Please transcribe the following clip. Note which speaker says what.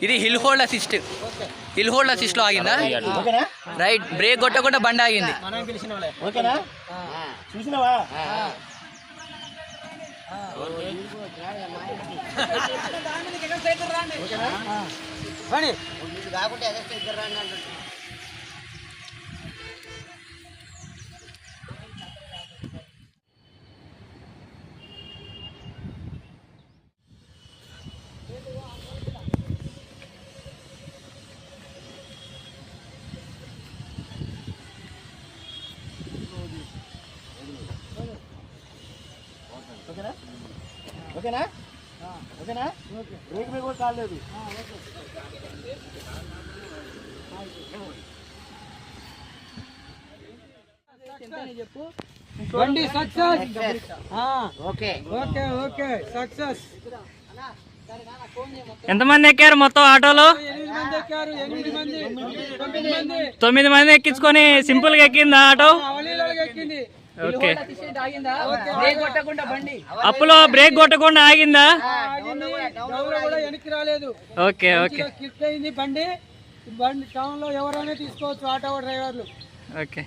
Speaker 1: ఇది hill hold assist. Hill hold assist లో ఆగిందా? Right. Break కొట్టకుండా బండి ఆగింది.
Speaker 2: చూసినావా? ఓకేనా? ఓకేనా? బ్రేక్ మీద కూడా కాలేదు.
Speaker 3: బండి success. Okay okay okay success.
Speaker 1: ఎంతమంది ఎక్కారు మొత్తం ఆటోలో?
Speaker 3: 8 మంది ఎక్కారు. 8 మంది
Speaker 1: 9 మంది ఎక్కించుకొని సింపుల్ గా ఎక్కిందా ఆటో?
Speaker 3: అవలీలగా ఎక్కింది.
Speaker 1: ఓకే.
Speaker 3: బండి
Speaker 1: అప్పులో బ్రేక్ కొట్టకుండా ఆగిందా?
Speaker 3: ఆగింది. ఎవరు కూడా వెనక్కి రాలేదు.
Speaker 1: ఓకే ఓకే
Speaker 3: కిక్ అయింది బండి. బండి టౌన్ లో ఎవరైనా తీసుకోవచ్చు ఆటో డ్రైవర్లు.
Speaker 1: ఓకే.